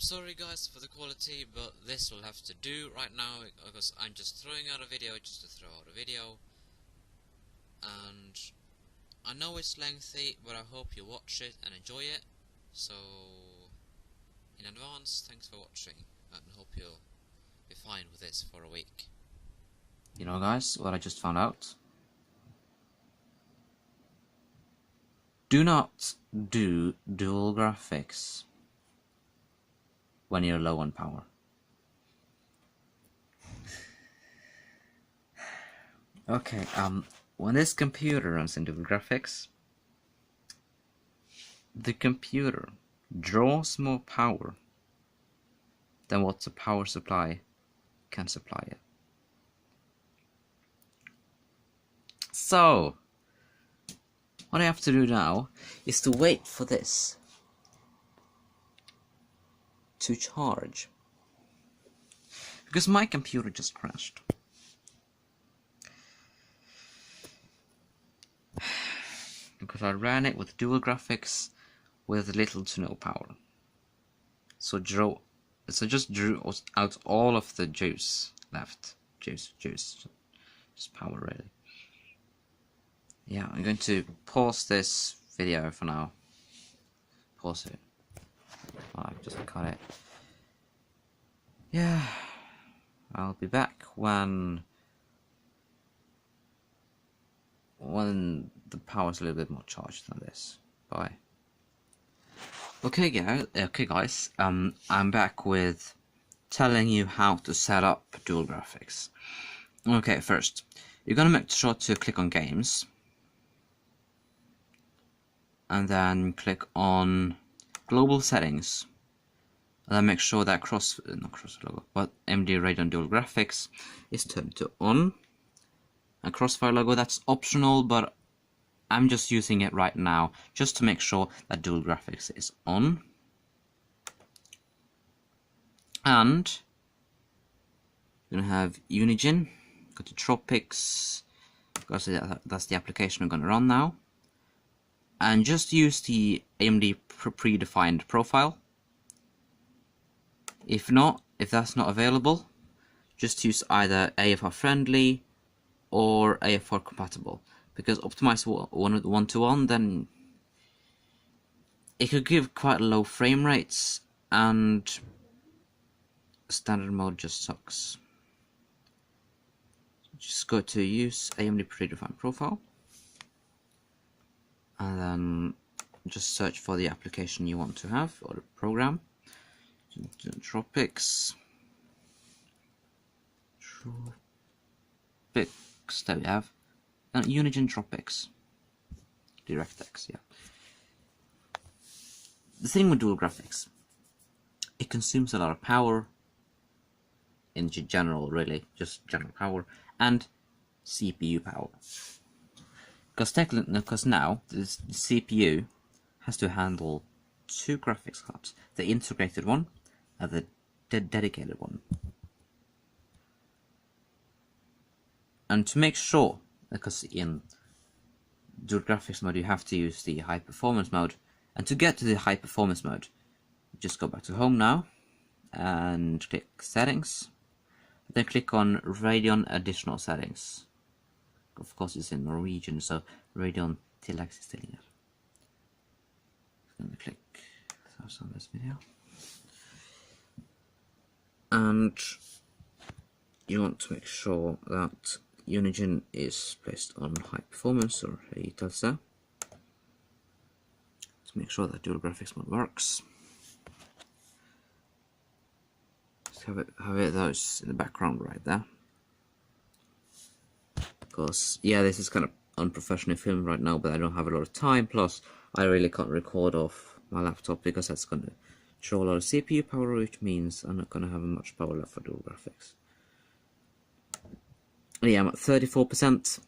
sorry guys for the quality, but this will have to do right now because I'm just throwing out a video just to throw out a video. And I know it's lengthy, but I hope you watch it and enjoy it. So, in advance, thanks for watching, and hope you'll be fine with this for a week. You know guys, what I just found out? Do not do dual graphics when you're low on power. Okay, when this computer runs in dual graphics, the computer draws more power than what the power supply can supply it. So, what I have to do now is to wait for this to charge, because my computer just crashed. Because I ran it with dual graphics with little to no power. So just drew out all of the juice left. Juice. Just power really. Yeah, I'm going to pause this video for now. Pause it. Oh, I've just cut it. Yeah, I'll be back when the power's a little bit more charged than this. Bye. Okay guys, I'm back with telling you how to set up dual graphics. Okay, first, you're gonna make sure to click on games, and then click on global settings, and then make sure that AMD Radeon Dual Graphics is turned to on. And Crossfire logo, that's optional, but I'm just using it right now just to make sure that dual graphics is on. And you're gonna have Unigine, go to Tropics, because that's the application I'm gonna run now. And just use the AMD predefined profile. If that's not available, just use either AFR friendly or AFR compatible, because optimized 1-to-1, then it could give quite low frame rates, and standard mode just sucks. Just go to use AMD predefined profile, and then just search for the application you want to have, or the program. Tropics, there we have, and Unigine Tropics, DirectX. Yeah. The thing with dual graphics, it consumes a lot of power in general, really, just general power, and CPU power. Because now the CPU has to handle two graphics cards, the integrated one and the dedicated one. And to make sure, because in dual graphics mode you have to use the high performance mode, and to get to the high performance mode, just go back to home now and click settings, then click on Radeon additional settings. Of course it's in Norwegian, so Radeon tilleggstillinger. I'm going to click on this video, and you want to make sure that Unigine is placed on high performance, or Itelse, to make sure that dual graphics mode works. Just have those in the background right there, because yeah, this is kind of unprofessional film right now, but I don't have a lot of time, plus I really can't record off my laptop because that's going to draw a lot of CPU power, which means I'm not going to have much power left for dual graphics. Yeah, I'm at 34%.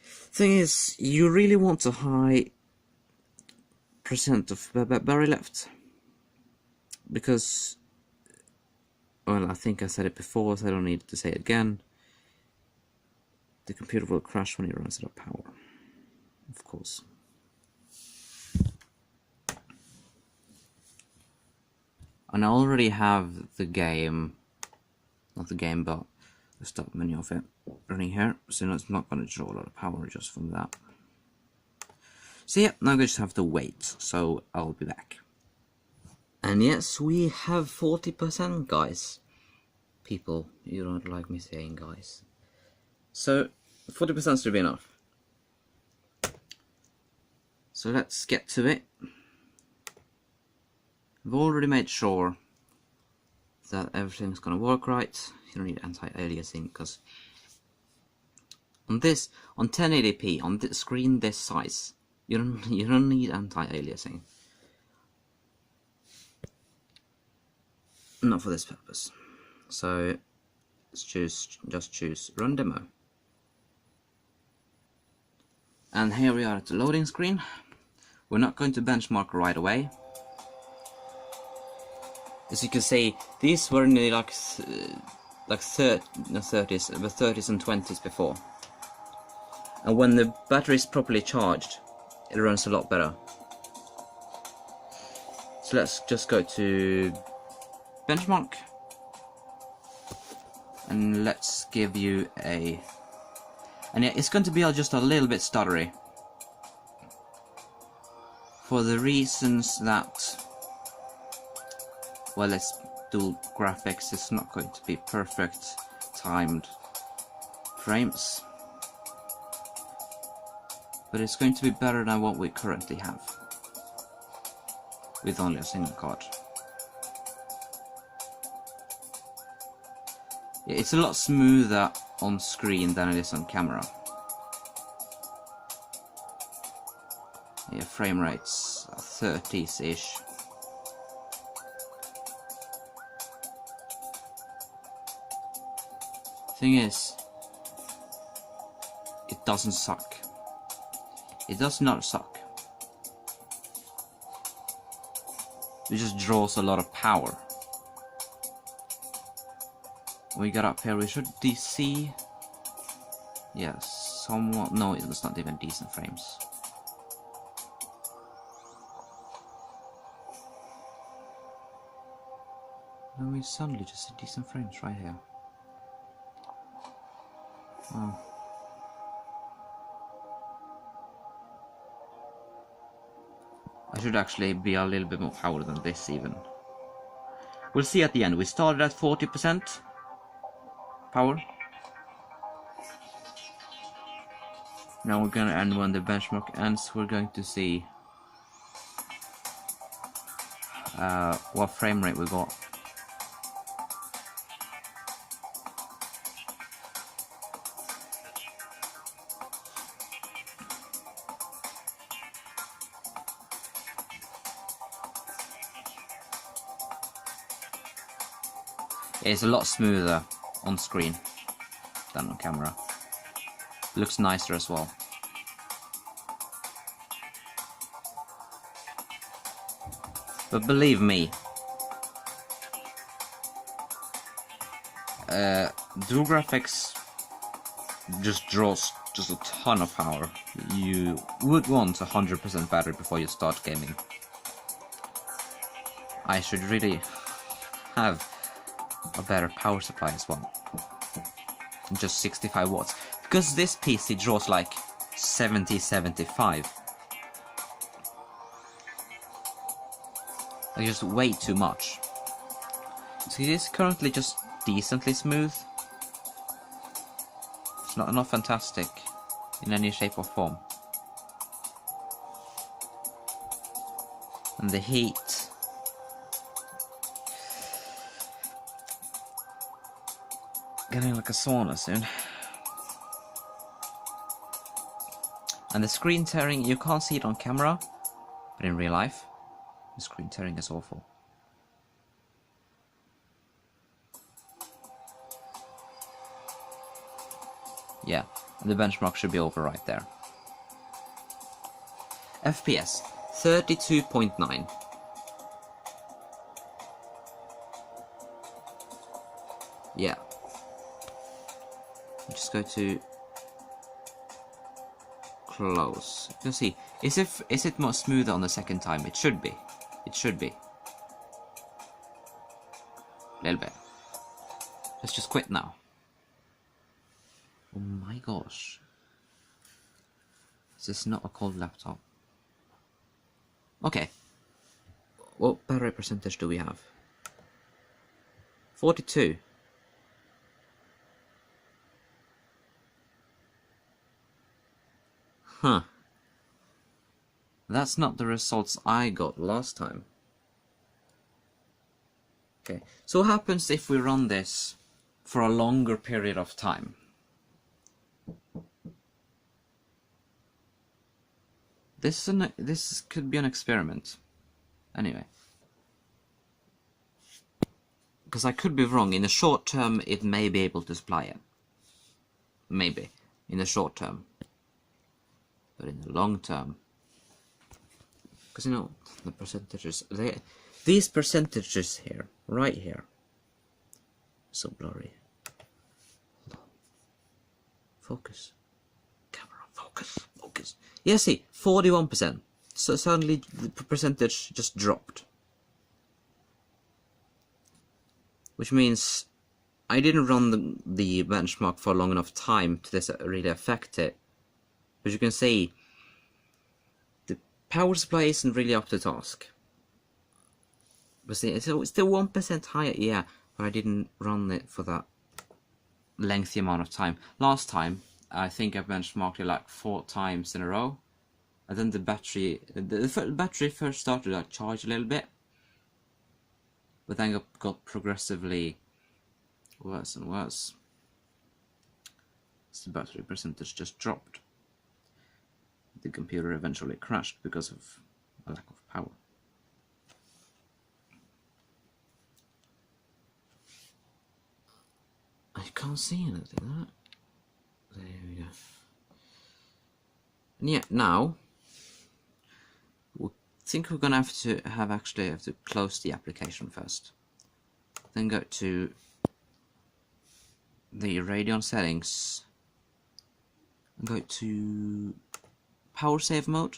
Thing is, you really want a high percent of battery left, because, well, I think I said it before, so I don't need to say it again. The computer will crash when it runs out of power, of course. And I already have the game, not the game, but the start menu of it running here, so it's not going to draw a lot of power just from that. So yeah, now I just have to wait, so I'll be back. And yes, we have 40%, guys. People, you don't like me saying guys. So 40% should be enough. So let's get to it. I've already made sure that everything's gonna work right. You don't need anti-aliasing because on 1080p on the screen this size, you don't need anti-aliasing. Not for this purpose. So let's just choose run demo. And here we are at the loading screen. We're not going to benchmark right away. As you can see, these were nearly like 30s and 20s before. And when the battery is properly charged, it runs a lot better. So let's just go to benchmark. And let's give you a... And yeah, it's going to be just a little bit stuttery. For the reasons that... Well, it's dual graphics, it's not going to be perfect timed frames. But it's going to be better than what we currently have. With only a single card. Yeah, it's a lot smoother on screen than it is on camera. Yeah, frame rates 30s-ish. Thing is, it doesn't suck. It does not suck. It just draws a lot of power. When we got up here, we should DC. Yes, somewhat. No, it's not even decent frames. And we suddenly just see decent frames right here. Oh. I should actually be a little bit more power than this even. We'll see at the end. We started at 40% power. Now we're gonna end when the benchmark ends. We're going to see what frame rate we got. It's a lot smoother on screen than on camera. Looks nicer as well. But believe me, dual graphics just draws just a ton of power. You would want 100% battery before you start gaming. I should really have a better power supply as well. Just 65 watts. Because this PC draws like 70-75. Like just way too much. So it is currently just decently smooth. It's not fantastic in any shape or form. And the heat. Getting like a sauna soon. And the screen tearing, you can't see it on camera, but in real life, the screen tearing is awful. Yeah, and the benchmark should be over right there. FPS, 32.9. Yeah. Just go to close. You can see, is it more smoother on the second time? It should be. It should be. little bit. Let's just quit now. Oh my gosh. This is not a cold laptop. Okay. What battery percentage do we have? 42. Huh. That's not the results I got last time. Okay, so what happens if we run this for a longer period of time? This could be an experiment. Anyway. Because I could be wrong. In the short term, it may be able to supply it. Maybe. In the short term. But in the long term... Because, you know, the percentages... These percentages here, right here. So blurry. Focus. Camera, focus, focus. Yeah, see, 41%. So suddenly the percentage just dropped. Which means I didn't run the benchmark for a long enough time to this really affect it. But you can see the power supply isn't really up to task. But see, it's still 1% higher, yeah, but I didn't run it for that lengthy amount of time. Last time, I think I benchmarked it like 4 times in a row. And then the battery first started to charge a little bit. But then it got progressively worse and worse. So the battery percentage just dropped. The computer eventually crashed because of a lack of power. I can't see anything. There we go. And yeah, now I think we're gonna have to close the application first. Then go to the Radeon settings and go to power save mode.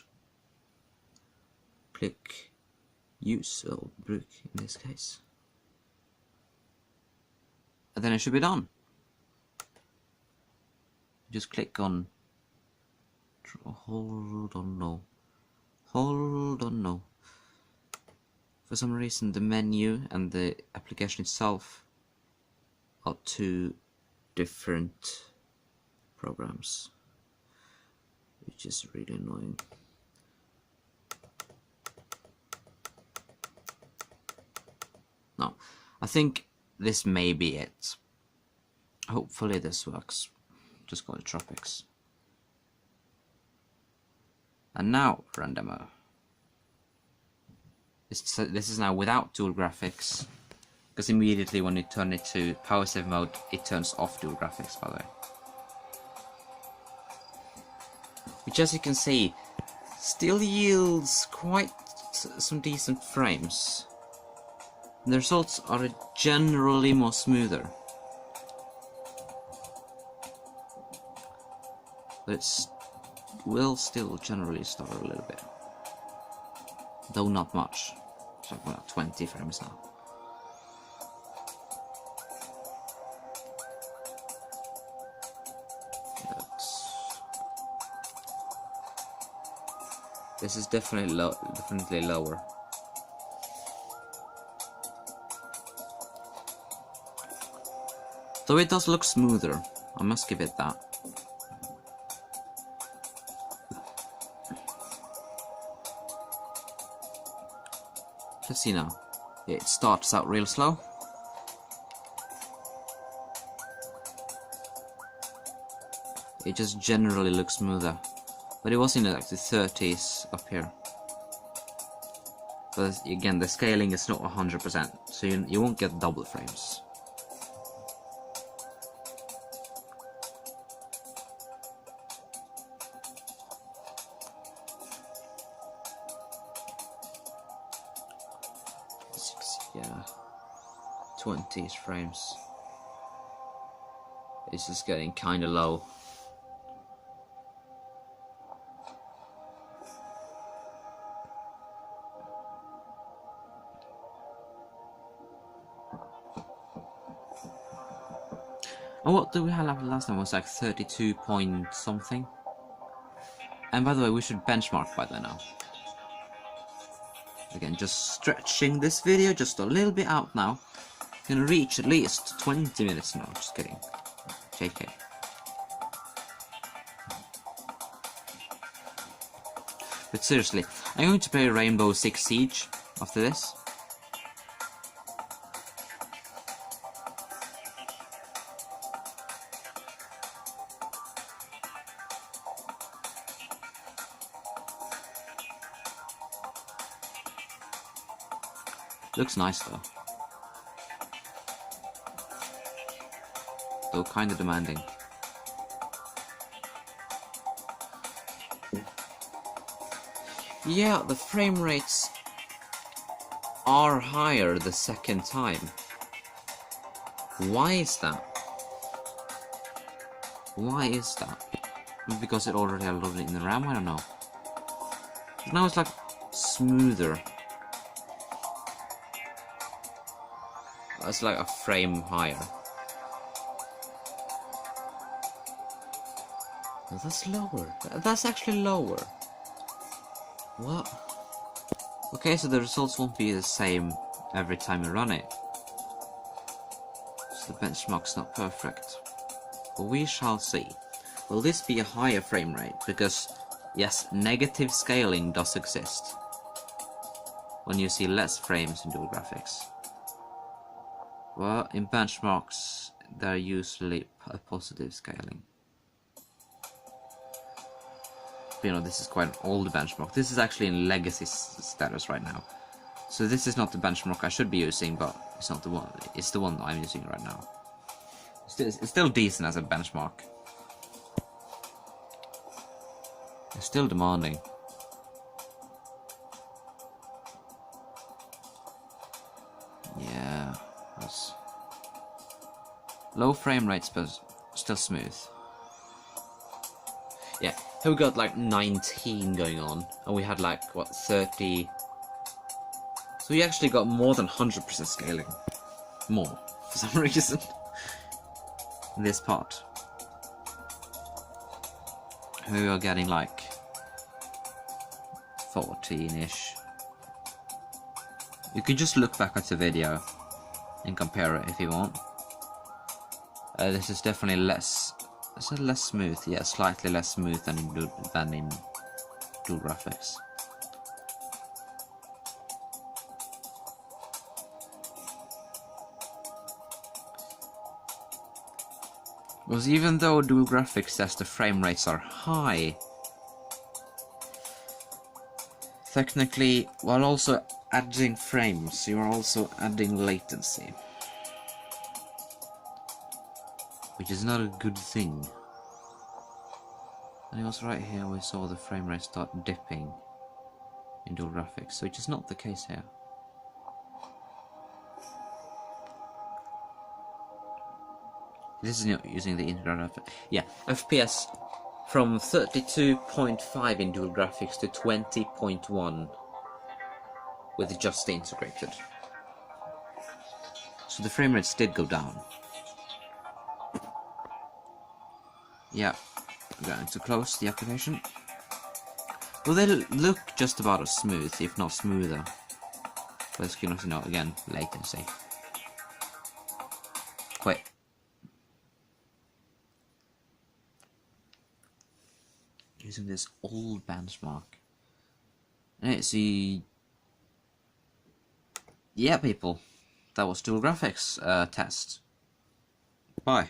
Click use or bruk in this case. And then it should be done. Just click on hold on no. For some reason the menu and the application itself are 2 different programs, which is really annoying. No, I think this may be it. Hopefully this works. Just go to Tropics. And now run demo. This is now without dual graphics, because immediately when you turn it to power save mode, it turns off dual graphics, by the way. Which, as you can see, still yields quite some decent frames. The results are generally more smoother. But it will still generally stutter a little bit. Though not much. It's like about 20 frames now. This is definitely lower. Though it does look smoother, I must give it that. Let's see now. Yeah, it starts out real slow. It just generally looks smoother. But it was in like the 30s up here. But again, the scaling is not 100%, so you won't get double frames. Yeah, 20 frames. It's just getting kinda low. And what did we have last time? It was like 32 point something. And by the way, we should benchmark by then now. Again, just stretching this video just a little bit out now. Gonna reach at least 20 minutes now. Just kidding. JK. But seriously, I'm going to play Rainbow Six Siege after this. Looks nice though. Though kinda demanding. Yeah, the frame rates are higher the second time. Why is that? Why is that? Because it already had loaded in the RAM? I don't know. Now it's like smoother. It's like a frame higher. Oh, that's lower. That's actually lower. What? Okay, so the results won't be the same every time you run it. So the benchmark's not perfect. But we shall see. Will this be a higher frame rate? Because, yes, negative scaling does exist. When you see less frames in dual graphics. Well, in benchmarks, they're usually a positive scaling. But, you know, this is quite an old benchmark. This is actually in legacy status right now. So this is not the benchmark I should be using, but it's not the one. It's the one I'm using right now. It's still decent as a benchmark. It's still demanding. Yeah. That's low frame rates, but still smooth. Yeah, here we got like 19 going on, and we had like, what, 30... So we actually got more than 100% scaling. More, for some reason. In this part. We are getting like 14-ish. You can just look back at the video and compare it if you want. This is definitely less... Is it less smooth? Yeah, slightly less smooth than in dual graphics. Because even though dual graphics says the frame rates are high, technically, while also adding frames, you are also adding latency. Which is not a good thing. And it was right here we saw the frame rate start dipping in dual graphics, which is not the case here. This is not using the integrated graphics. Yeah, FPS from 32.5 in dual graphics to 20.1 with just the integrated. So the frame rates did go down. Yeah, I'm going to close the application. Well, they look just about as smooth, if not smoother. But it's going to know again, latency. Wait. Using this old benchmark. Alright, see. Yeah, people. That was dual graphics test. Bye.